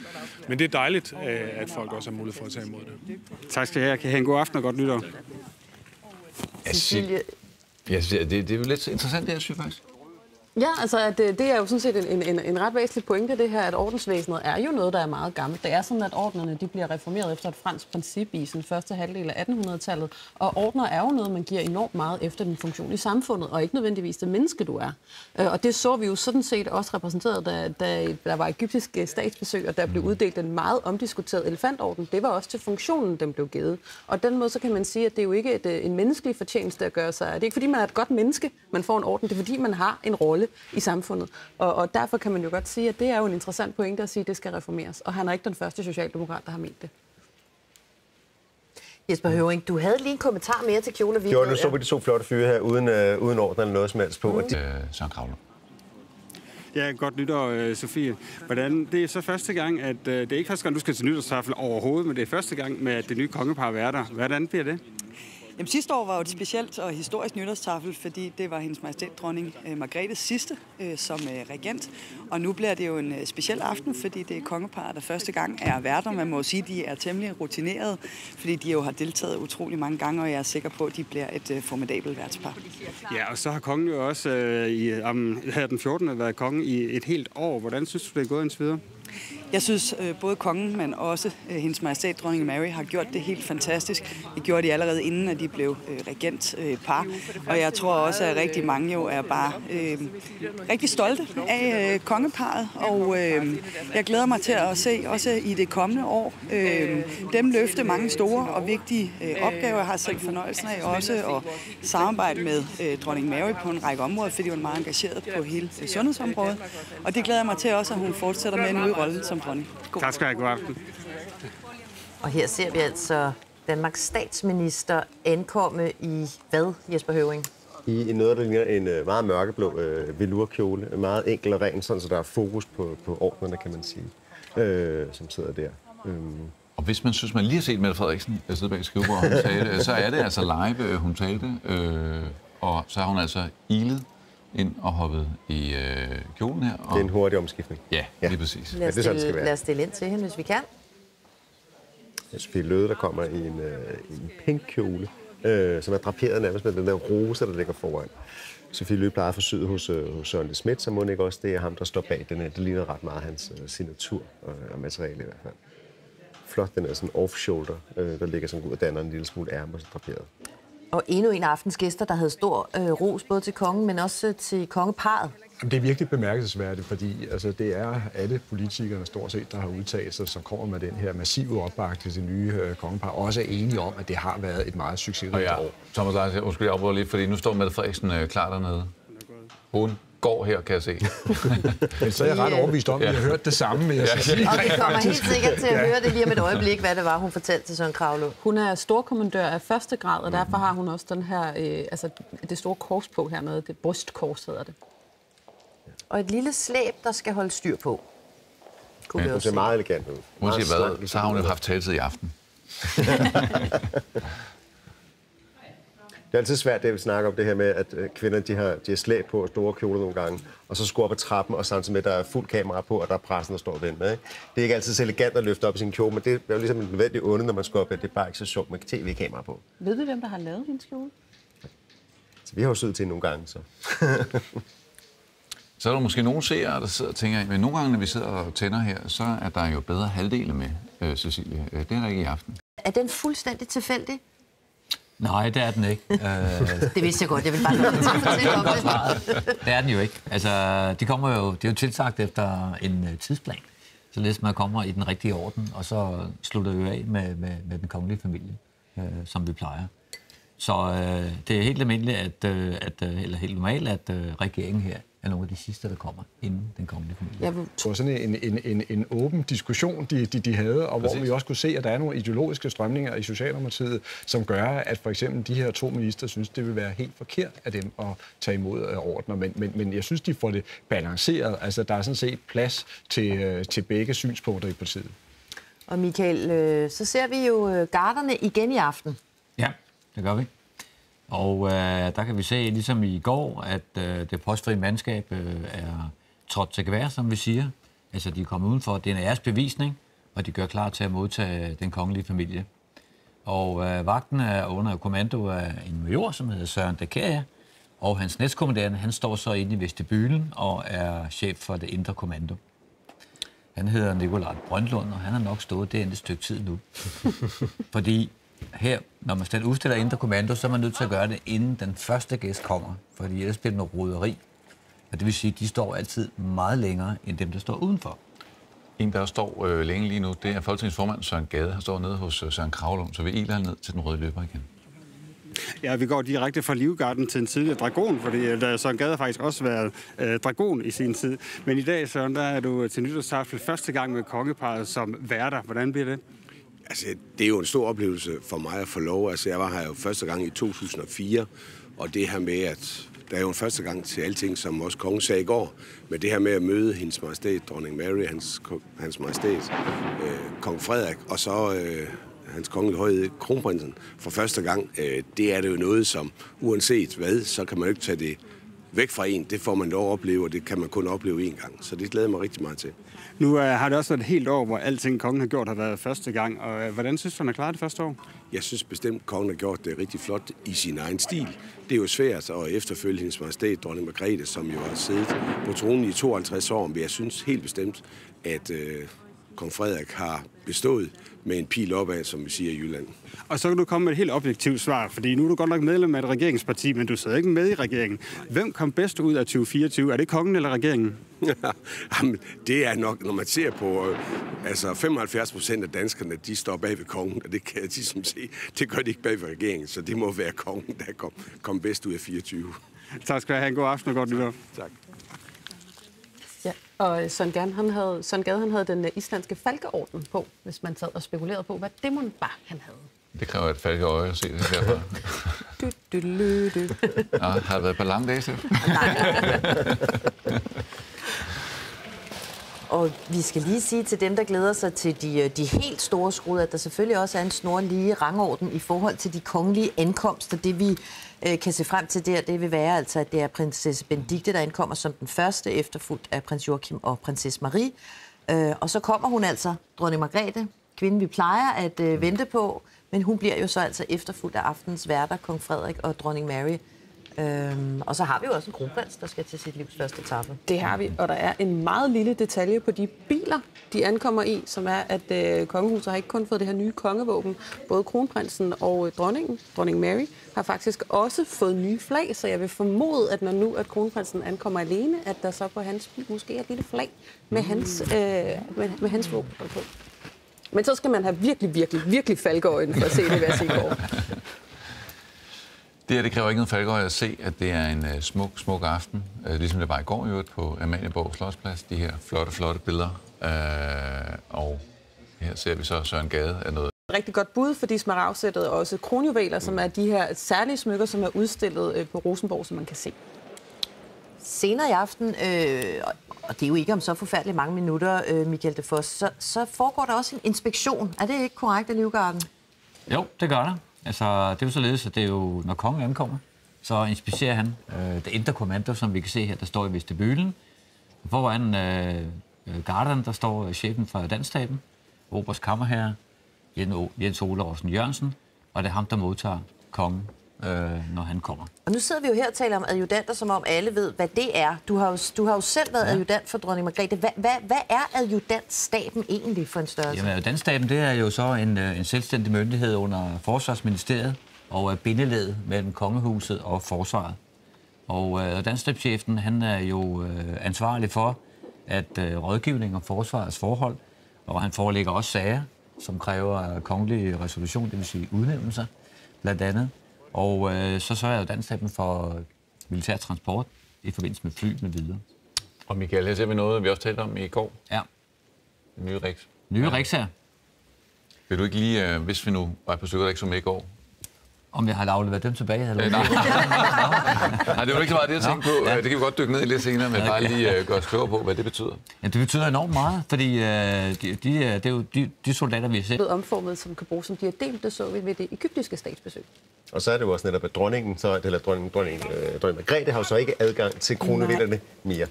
Men det er dejligt, at folk også har mulighed for at tage imod det. Tak skal I have. Kan I have en god aften og godt nytår. Det er jo lidt interessant, det jeg synes faktisk. Ja, altså det er jo sådan set en ret væsentlig pointe, det her, at ordensvæsenet er jo noget, der er meget gammelt. Det er sådan, at ordenerne de bliver reformeret efter et fransk princip i den første halvdel af 1800-tallet, og ordener er jo noget, man giver enormt meget efter din funktion i samfundet, og ikke nødvendigvis det menneske, du er. Og det så vi jo sådan set også repræsenteret, da der var egyptisk statsbesøg, og der blev uddelt en meget omdiskuteret elefantorden. Det var også til funktionen, den blev givet. Og den måde, så kan man sige, at det er jo ikke en menneskelig fortjeneste at gøre sig. Det er ikke fordi, man er et godt menneske, man får en orden. Det er fordi, man har en rolle i samfundet. Og derfor kan man jo godt sige, at det er jo en interessant pointe at sige, at det skal reformeres. Og han er ikke den første socialdemokrat, der har ment det. Jesper Høvring, du havde lige en kommentar mere til kjolevideo. Jo, nu så vi de to flotte fyre her, uden orden eller noget som helst på. Søren Kragelund. Ja, godt nytår, Sofie. Det er så første gang, at det er ikke første gang, du skal til nytårstafel overhovedet, men det er første gang med, at det nye kongepar er der. Hvordan bliver det? Jamen, sidste år var jo et specielt og historisk nytårstafel, fordi det var hendes majestæt dronning Margrethes sidste som regent. Og nu bliver det jo en speciel aften, fordi det er kongeparet, der første gang er værter. Man må sige, at de er temmelig rutinerede, fordi de jo har deltaget utrolig mange gange, og jeg er sikker på, at de bliver et formidabelt værtspar. Ja, og så har kongen jo også her den 14. været konge i et helt år. hvordan synes du, det er gået indtil videre? Jeg synes, både kongen, men også hendes majestæt, dronning Mary, har gjort det helt fantastisk. Det gjorde de allerede inden, at de blev regentpar. Og jeg tror også, at rigtig mange jo er bare rigtig stolte af kongeparet. Og jeg glæder mig til at se også i det kommende år dem løfte mange store og vigtige opgaver. Jeg har selv fornøjelsen af også at samarbejde med dronning Mary på en række områder, fordi hun er meget engageret på hele sundhedsområdet. Og det glæder jeg mig til også, at hun fortsætter med en ny rolle som dronning. Tak skal jeg have. God aften. Og her ser vi altså Danmarks statsminister ankomme i hvad, Jesper Høvring? I noget, der ligner en meget mørkeblå velurkjole. Meget enkel og ren, sådan, så der er fokus på ordnerne, kan man sige, som sidder der. Og hvis man synes, man lige har set Mette Frederiksen sidde bag skrivebordet, hun tale, så er det altså live, hun talte. Og så har hun altså ilet ind og hoppet i kjolen her. Og... Det er en hurtig omskiftning. Ja, lige præcis. Lad os stille ind til hende, hvis vi kan. Sofie Løde, der kommer i en pink kjole, som er draperet nærmest med den der rose, der ligger foran. Sofie Løde plejer at få syet hos Søren Schmidt, så må ikke også det er ham, der står bag den her. Det ligner ret meget hans signatur og materiale i hvert fald. Flot, den er sådan off-shoulder, der ligger sådan ud og danner en lille smule ærmer, så draperet. Og endnu en af aftens gæster, der havde stor ros både til kongen, men også til kongeparret. Det er virkelig bemærkelsesværdigt, fordi altså, det er alle politikerne stort set, der har udtalt sig, som kommer med den her massive opbakning til det nye kongepar, også er enige om, at det har været et meget succesrigt år. Thomas Lars, jeg afbryder lidt, fordi nu står Mette Frederiksen klar dernede. Hun går her, kan jeg se. Men så er jeg ret overbevist om, at jeg har hørt det samme, vil jeg sige. Og vi kommer helt sikkert til at høre det lige om et øjeblik, hvad det var, hun fortalte til Søren Kragelund. Hun er storkommandør af første grad, og derfor har hun også den her, altså det store kors på hernede. Det brystkors hedder det. Og et lille slæb, der skal holde styr på. Hun ser meget elegant ud. Hun siger hvad, så har hun jo haft taletid i aften. Det er altid svært, det vi snakker om det her med, at kvinder de har slæb på og store kjoler nogle gange, og så skubber trappen, og samtidig med, at der er fuld kamera på, og der er pressen, der står den med. Ikke? Det er ikke altid så elegant at løfte op i sin kjole, men det er jo ligesom en nødvendig onde, når man skubber, det er bare ikke så sjovt med tv-kamera på. Ved du, hvem der har lavet hendes kjole? Så vi har jo siddet til nogle gange, så. Så er der måske nogle seere, der sidder og tænker, men nogle gange, når vi sidder og tænder her, så er der jo bedre halvdele med, Cecilie. Det er der ikke i aften. Er den fuldstændig tilfældig? Nej, det er den ikke. Det vidste jeg godt. Jeg vil bare lade dig fortælle om det. Det er den jo ikke. Altså, det er jo tilsagt efter en tidsplan. Således man kommer i den rigtige orden, og så slutter vi af med den kongelige familie, som vi plejer. Så det er helt almindeligt, eller helt normalt, at regeringen her er nogle af de sidste, der kommer inden den kongelige familie. Jeg tror sådan en åben diskussion, de havde, og hvor vi også kunne se, at der er nogle ideologiske strømninger i Socialdemokratiet, som gør, at for eksempel de her to minister synes, det vil være helt forkert af dem at tage imod ordner. Men jeg synes, de får det balanceret. Altså, der er sådan set plads til begge synspunkter i partiet. Og Michael, så ser vi jo garderne igen i aften. Ja, det gør vi. Og der kan vi se, ligesom i går, at det postfri mandskab er trådt til gevær, som vi siger. Altså, de er kommet udenfor. Det er en æresbevisning, og de gør klar til at modtage den kongelige familie. Og vagten er under kommando af en major, som hedder Søren Dakeria, og hans næstkommanderende, han står så inde i vestibylen og er chef for det indre kommando. Han hedder Nikolaj Brøndlund, og han har nok stået derinde et stykke tid nu. Fordi her, når man udstiller indre kommando, så er man nødt til at gøre det, inden den første gæst kommer. Fordi ellers bliver det noget roderi. Og det vil sige, at de står altid meget længere, end dem, der står udenfor. En, der står længe lige nu, det er Folketingets formand Søren Gade. Han står nede hos Søren Kragelund, så vi iler ned til den røde løber igen. Ja, vi går direkte fra Livgarden til en tidligere dragon, fordi Søren Gade har faktisk også været dragon i sin tid. Men i dag, Søren, der er du til nytårstafel første gang med kongeparret som værter. Hvordan bliver det? Altså, det er jo en stor oplevelse for mig at få lov. Altså, jeg var her jo første gang i 2004, og det her med, at der er jo en første gang til alting, som også kongen sagde i går, med det her med at møde hendes majestæt, dronning Mary, hans majestæt, kong Frederik, og så hans kongelige højhed, kronprinsen, for første gang. Det er det jo noget, som uanset hvad, så kan man jo ikke tage det væk fra en. Det får man lov at opleve, og det kan man kun opleve én gang. Så det glæder mig rigtig meget til. Nu har det også været et helt år, hvor alting kongen har gjort har været første gang. Og hvordan synes du, han har klaret det første år? Jeg synes bestemt, kongen har gjort det rigtig flot i sin egen stil. Det er jo svært at efterfølge hendes majestæt, dronning Margrethe, som jo har siddet på tronen i 52 år. Men jeg synes helt bestemt, at kong Frederik har bestået med en pil opad, som vi siger i Jylland. Og så kan du komme med et helt objektivt svar, fordi nu er du godt nok medlem af et regeringsparti, men du sidder ikke med i regeringen. Hvem kom bedst ud af 2024? Er det kongen eller regeringen? Jamen, det er nok, når man ser på, 75% af danskerne, de står bag ved kongen, og det kan jeg ligesom se. Det gør de ikke bag ved regeringen, så det må være kongen, der kom bedst ud af 24. Tak skal du have. En god aften og godt nytår. Tak. Ja, og Søren Gade, han havde den islandske falkeorden på, hvis man sad og spekulerede på, hvad det måtte bare han havde. Det kræver et falkeøje at se det herfra. Nå, har det været på lange dage, Steff? Og vi skal lige sige til dem, der glæder sig til de helt store skrud, at der selvfølgelig også er en snorlige rangorden i forhold til de kongelige ankomster. Det vi kan se frem til der, det vil være altså, at det er prinsesse Benedikte, der ankommer som den første, efterfulgt af prins Joachim og prinsesse Marie. Og så kommer hun altså, dronning Margrethe, kvinden vi plejer at vente på, men hun bliver jo så altså efterfulgt af aftens værter, kong Frederik og dronning Mary. Og så har vi jo også en kronprins, der skal til sit livs første etape. Det har vi, og der er en meget lille detalje på de biler, de ankommer i, som er, at kongehuset har ikke kun fået det her nye kongevåben. Både kronprinsen og dronning Mary, har faktisk også fået nye flag, så jeg vil formode, at når nu at kronprinsen ankommer alene, at der så på hans bil måske er et lille flag med hans våben på. Men så skal man have virkelig falkeøjne for at se det, hvad jeg siger i går. Det kræver ikke noget falkeøje at se, at det er en smuk aften, ligesom det var i går i øvrigt på Amalienborg Slotsplads. De her flotte billeder. Og her ser vi så Søren Gade af noget. Rigtig godt bud, fordi Smaragdsættet og også kronjuveler, som er de her særlige smykker, som er udstillet på Rosenborg, som man kan se. Senere i aften, og det er jo ikke om så forfærdeligt mange minutter, Michael de Foss, så foregår der også en inspektion. Er det ikke korrekt af Livgarden? Jo, det gør der. Altså, det er jo således, at det er jo, når kongen ankommer, så inspicerer han det indre kommando, som vi kan se her, der står i vestibylen. Foran garderen, der står chefen fra Dansstaben, oberst kammerherre, Jens Ole Rossen Jørgensen, og det er ham, der modtager kongen, når han kommer. Og nu sidder vi jo her og taler om adjudanter, som om alle ved, hvad det er. Du har jo selv været adjudant for dronning Margrethe. Hvad er adjudantstaben egentlig for en størrelse? Jamen, adjudantstaben, det er jo så en selvstændig myndighed under Forsvarsministeriet og er bindeledet mellem kongehuset og forsvaret. Og adjudantstabschefen, han er jo ansvarlig for at rådgivning om forsvarets forhold, og han forelægger også sager, som kræver kongelig resolution, det vil sige udnævnelser, blandt andet. Og så sørger adjudantstaben for militær transport i forbindelse med fly med videre. Og Michael, her ser vi noget, vi også talte om i går. Ja. Den nye Rex. Nye Rex her. Vil du ikke lige, hvis vi nu var på stykker, der ikke som i går? Om jeg har afleveret dem tilbage? Eller? Nej, det var ikke så meget det, jeg tænkte på. Det kan vi godt dykke ned i lidt senere, men bare lige gøre os klogere på, hvad det betyder. Ja, det betyder enormt meget, fordi det er jo de soldater, vi har set. Omformet, som kan bruges som diadem, det så vi ved det egyptiske statsbesøg. Og så er det jo også netop, at dronning Margrethe har jo så ikke adgang til kronjuvelerne mere.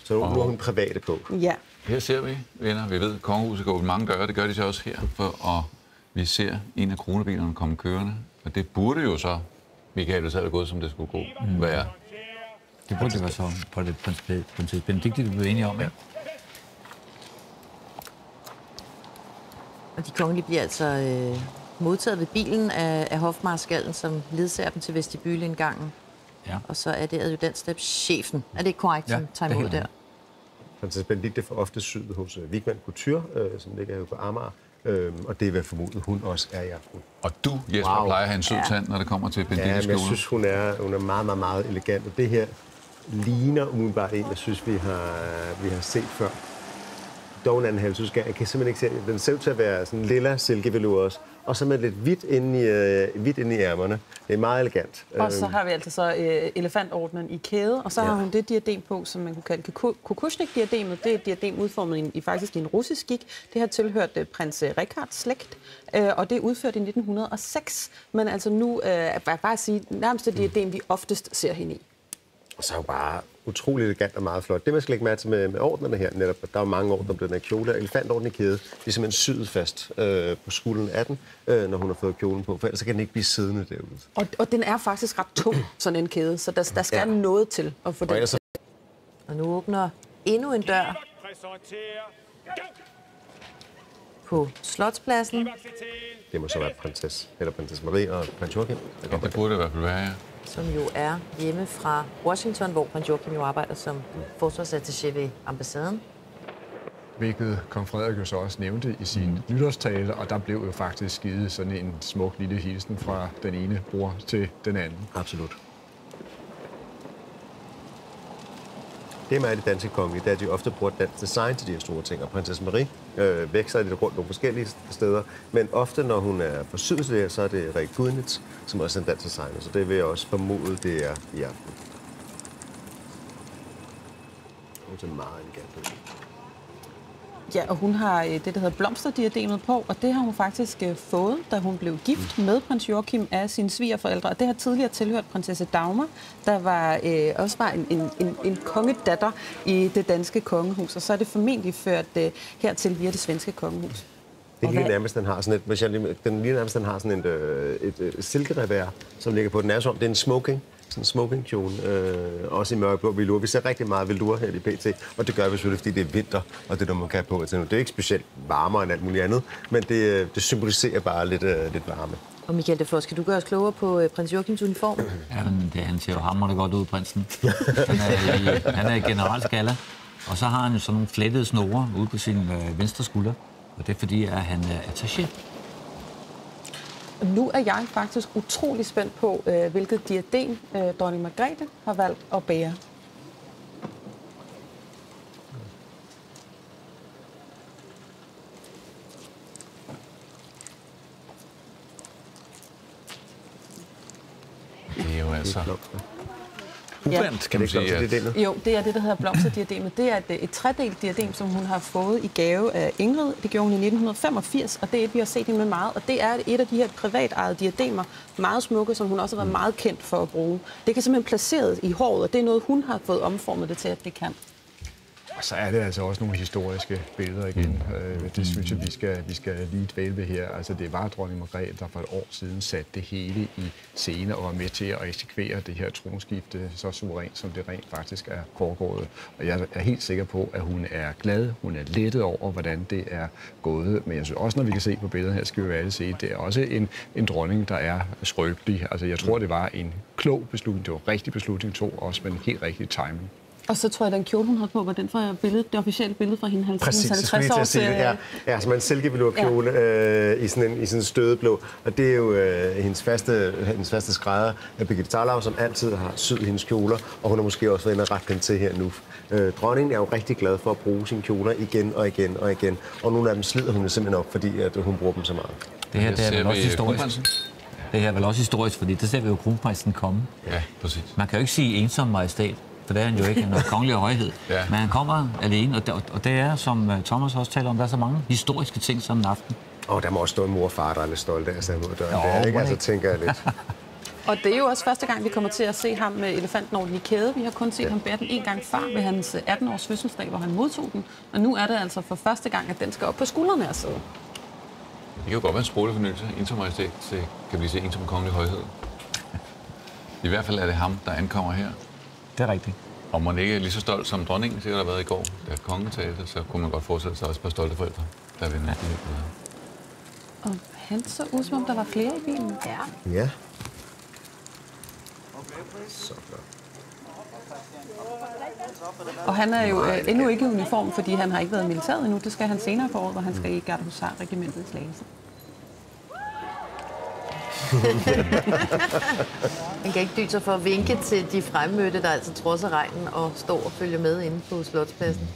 Så nu er hun private på. Ja. Her ser vi, venner, vi ved, at kongehuset går mange døre, det gør de så også her, og vi ser en af kronebilerne komme kørende. Og det burde jo så, Michael, hvis det er gået, som det skulle gå, være. Det burde det være så, på det prinsesse Benedikte, vi blev enige om, ja. Og de kongelige bliver altså modtaget ved bilen af hofmarskallen, som ledsager dem til vestibylindgangen. Ja. Og så er det adjudantstabschefen. Er det ikke korrekt, som tager imod der? Prinsesse Benedikte får ofte syet hos Wigman Couture, som ligger jo på Amager. Og det vil formodet, hun også er i aften. Og du, Jesper, plejer at have en sød tand, når det kommer til Benediktes skole. Ja, men jeg synes, hun er meget, meget, meget elegant. Og det her ligner umiddelbart en, jeg synes, vi har set før. Dog en anden halvsudskær. Jeg kan simpelthen ikke se det. Den ser ud til at være sådan en lilla silkevelur også. Og så med lidt hvidt inde i ærmerne. Det er meget elegant. Og så har vi altså så elefantordenen i kæde, og så har hun det diadem på, som man kunne kalde Kukushnik-diademet. Det er et diadem udformet i faktisk en russisk skik. Det har tilhørt prins Richards slægt, og det er udført i 1906. Men altså nu bare at sige, nærmest det diadem, vi oftest ser hende i. Og så er jo bare utrolig elegant og meget flot. Det, man skal lægge mærke til med ordnerne her, netop, der er mange ordner på den her kjole. Elefantordnen i kæde, det er simpelthen syet fast på skulderen af den, når hun har fået kjolen på, for ellers kan den ikke blive siddende derude. Og den er faktisk ret tung, sådan en kæde, så der skal noget til at få den. Og nu åbner endnu en dør på Slotspladsen. Det må så være prinsesse Marie og prins Joachim. Det burde i hvert fald være, ja. Som jo er hjemme fra Washington, hvor prins Joachim jo arbejder som forsvarsattaché ved ambassaden. Hvilket kong Frederik jo så også nævnte i sin nytårstale, og der blev jo faktisk givet sådan en smuk lille hilsen fra den ene bror til den anden. Absolut. Det med det danske kongelige, det er, at de ofte bruger dansk design til de her store ting. Og prinsesse Marie vækster lidt rundt nogle forskellige steder. Men ofte, når hun er forsyet til det her, så er det Rik Gudnitz, som også er en dansk designer. Så det vil jeg også formode, det er i aften. Hun er meget elegant. Ja, og hun har det, der hedder blomsterdiademet på, og det har hun faktisk fået, da hun blev gift med prins Joachim af sine svigerforældre. Og det har tidligere tilhørt prinsesse Dagmar, der også var en kongedatter i det danske kongehus, og så er det formentlig ført hertil via det svenske kongehus. Det ligner nærmest, den har sådan et silkerevær, som ligger på den er som. Det er en smoking. Sådan en smokingkjole, også i mørkeblå velour. Vi ser rigtig meget velour her i PT, og det gør vi selvfølgelig, fordi det er vinter, og det er noget, man kan på til nu. Det er ikke specielt varmere end alt muligt andet, men det symboliserer bare lidt varme. Og Michael de Foss, kan du gøre os klogere på prins Joachims uniform? Ja, han ser jo hamrende godt ud, prinsen. Han er i generalskala, og så har han jo sådan nogle flettede snore ude på sin venstre skulder, og det er fordi, at han er attaché. Og nu er jeg faktisk utrolig spændt på, hvilket diadem dronning Margrethe har valgt at bære. Det er jo altså uvandt, kan man sige. Jo, det er det, der hedder blomsterdiademet. Det er et tredelt diadem, som hun har fået i gave af Ingrid. Det gjorde hun i 1985, og det er et, vi har set hende med meget. Og det er et af de her privatejede diademer, meget smukke, som hun også har været meget kendt for at bruge. Det kan simpelthen placeret i håret, og det er noget, hun har fået omformet det til, at det kan. Og så er det altså også nogle historiske billeder igen. Det synes jeg, vi skal lige dvæle ved her. Altså, det var dronning Margrethe, der for et år siden satte det hele i scene og var med til at eksekvere det her tronskifte så suverænt, som det rent faktisk er foregået. Og jeg er helt sikker på, at hun er glad, hun er lettet over, hvordan det er gået. Men jeg synes også, når vi kan se på billedet her, skal vi jo alle se, det er også en dronning, der er skrøbelig. Altså, jeg tror, det var en klog beslutning. Det var en rigtig beslutning, tog også med en helt rigtig timing. Og så tror jeg, at den kjole, hun havde på, var den fra det officielle billede fra hende 50 års. Ja, som en silkevelurkjole i sådan en stødeblå. Og det er jo hendes faste skrædder, Birgitte Tarlau, som altid har syet hendes kjoler, og hun har måske også været inde og rette den til her nu. Dronningen er jo rigtig glad for at bruge sine kjoler igen og igen og igen. Og nogle af dem slider hun simpelthen op, fordi at hun bruger dem så meget. Det her det er vel også historisk. Det her er vel også historisk, fordi det ser vi jo kronprinsen komme. Ja, præcis. Man kan jo ikke sige ensom majestæt. For det er han jo ikke, noget kongelig højhed. Ja. Men han kommer alene, og det er, som Thomas også taler om, der er så mange historiske ting sådan en aften. Der må også stå en mor og far, der er lidt stolte af at sætte mod døren. Det er ikke, altså tænker jeg lidt. Og det er jo også første gang, vi kommer til at se ham med elefantorden i kæde. Vi har kun set ham bære den en gang før ved hans 18-års fødselsdag, hvor han modtog den. Og nu er det altså for første gang, at den skal op på skuldrene og sidde. Det kan jo godt være en sproglig ensom majestæt kan blive til ensom kongelig højhed. I hvert fald er det ham, der ankommer her. Det er rigtigt. Og man ikke er lige så stolt som dronningen sikkert har været i går, da kongen talte, så kunne man godt forestille sig også et par stolte forældre, der vil næsten ikke være. Og han så ud, som om der var flere i bilen. Ja. Så flot. Og han er jo endnu ikke i uniform, fordi han har ikke været i militæret endnu. Det skal han senere på året, hvor han skal i Gardehusar-regimentet i Slagelse. Han kan ikke dybe sig for at vinke til de fremmødte, der altså trodser regnen og står og følger med inde på Slotspladsen.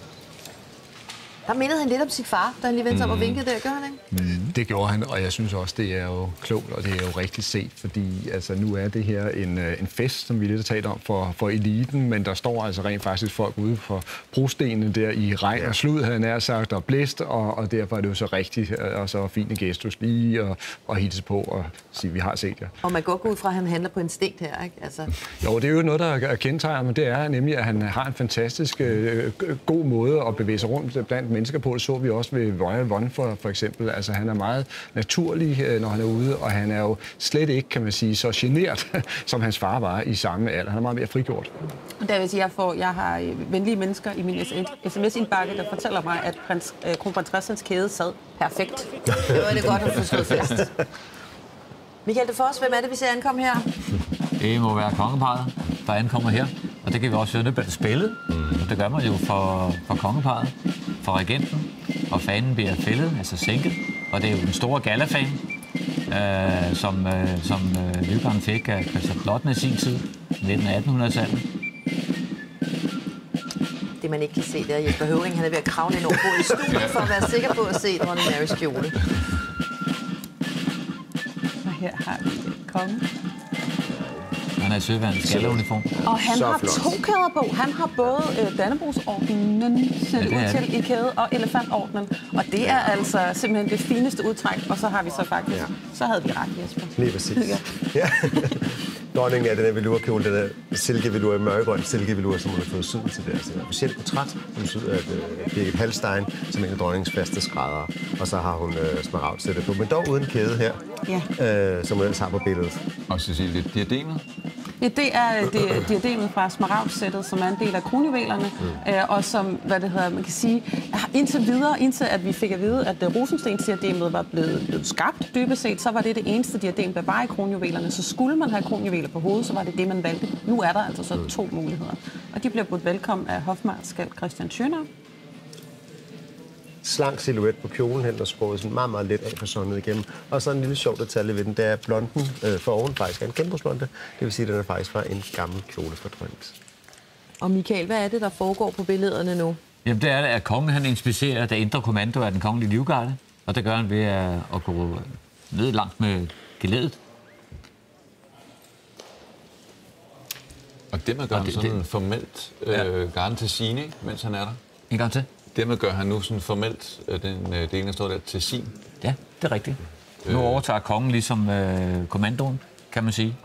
Der mindede han lidt om sin far, da han lige vendte sig om og vinkede der, gør han ikke? Det gjorde han, og jeg synes også, det er jo klogt, og det er jo rigtigt set, fordi altså, nu er det her en fest, som vi lidt har talt om for eliten, men der står altså rent faktisk folk ude på brostenene der i regn og slud, havde nær sagt, og blæst, og derfor er det jo så rigtigt, og så fint en gestus lige og hilse på og sige, vi har set jer. Og man går ud fra, at han handler på instinkt her, ikke? Altså. Jo, det er jo noget, der er kendetegnet, men det er nemlig, at han har en fantastisk god måde at bevæge sig rundt blandt mennesker på. Det så vi også ved Royal Run for eksempel. Altså, han er meget naturlig, når han er ude, og han er jo slet ikke, kan man sige, så genert, som hans far var i samme alder. Han er meget mere frigjort. Det vil sige, jeg har venlige mennesker i min sms-indbakke, der fortæller mig, at kronprins Christians kæde sad perfekt. Det var det godt at få slået fast. Michael de Foss, hvem er det, vi ser ankomme her? Det må være kongeparret, der ankommer her. Og det kan vi også høre det spillet. Det gør man jo for kongeparret, for regenten. Og fanen bliver fældet, altså sænket. Og det er jo den store gallafan, som Nygarden fik af Christian Blotten i sin tid, 1900-1800-tallet. Det man ikke kan se, det er Jesper Høvring. Han er ved at kravle ind over i studiet for at være sikker på at se dronning Marys kjole. Og her har vi kongen. Han er i søværnets galleuniform. Og han har to kæder på. Han har både Dannebrogsordenen til i kæde og elefantordenen. Og det er altså simpelthen det fineste udtræk. Og så har vi så faktisk... Ja. Så havde vi ret, Jesper. Lige præcis. Ja. Dronningen er den her velurkjole, den der silkevelur, mørkegrøn silkevelur, som hun har fået syet til deres officielle portræt, som syet af Birgit Hallstein, som er en af dronningens faste skræddere. Og så har hun smaragdsættet på, men dog uden kæde her, som hun ellers har på billedet. Og Cecilie, diademet? Ja, det er diademet fra smaragdsættet, som er en del af kronjuvelerne, og som, man kan sige, indtil at vi fik at vide, at Rosenstens-diademet var blevet skabt dybest set, så var det eneste diadem, der var i kronjuvelerne. Så skulle man have kronjuveler på hovedet, så var det man valgte. Nu er der altså så to muligheder. Og de bliver budt velkommen af hofmarskal Christian Schöner. slank silhuet på kjolen hen og skåret sådan meget, meget let af fasonet igennem. Og så en lille sjov detalje ved den, det er blonden for oven faktisk er en genbrugsblonde. Det vil sige, at den er faktisk fra en gammel kjole fra dronningens. Og Michael, hvad er det, der foregår på billederne nu? Jamen det er, at kongen han inspicerer det indre kommando af den kongelige livgarde, og det gør han ved at gå ned langt med gelædet. Og det med gør han sådan formelt garden til sin, ikke, mens han er der? En gang til. Det med gør han nu sådan formelt det ene, der står der, til sin. Ja, det er rigtigt. Nu overtager kongen ligesom kommandoen, kan man sige.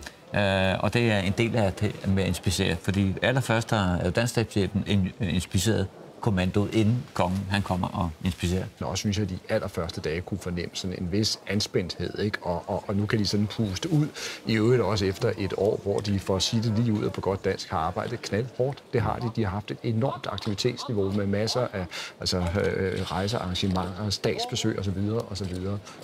Og det er en del af det med at inspicere, fordi allerførst har Dansk-stabschefen inspiceret kommandoet, inden kongen han kommer og inspicerer. Nå, synes jeg, at de allerførste dage kunne fornemme sådan en vis anspændthed, ikke? Og nu kan de sådan puste ud, i øvrigt også efter et år, hvor de, for at sige det lige ud og på godt dansk, har arbejdet knaldhårdt. Det har de. De har haft et enormt aktivitetsniveau med masser af rejsearrangementer, statsbesøg osv.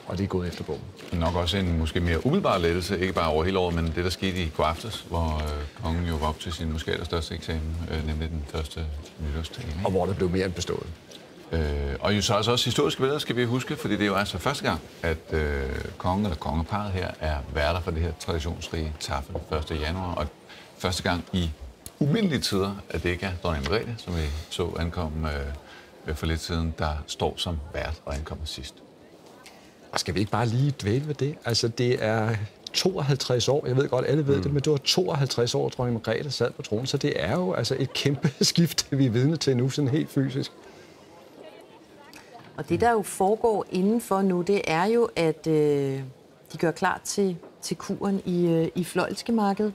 Og det er gået efter bogen. Nok også en måske mere umiddelbar lettelse, ikke bare over hele året, men det, der skete i går aftes, hvor kongen jo var op til sin måske allerstørste eksamen, nemlig den første nytårstale. Og hvor det blev mere end bestået. Og jo så også historiske billeder skal vi huske, fordi det er jo altså første gang, at kongen eller kongeparret her er værter for det her traditionsrige taffel 1. januar. Og første gang i umindelige tider, at det ikke er dronning Margrethe, som vi så ankomme for lidt siden, der står som vært og ankommer sidst. Og skal vi ikke bare lige dvæle ved det? Altså det er 52 år, jeg ved godt, alle ved det, men det var 52 år, dronning Margrethe sad på tronen, så det er jo altså et kæmpe skift, vi er vidne til nu, sådan helt fysisk. Og det, der jo foregår indenfor nu, det er jo, at de gør klar til kuren i Fløjlskemarkedet,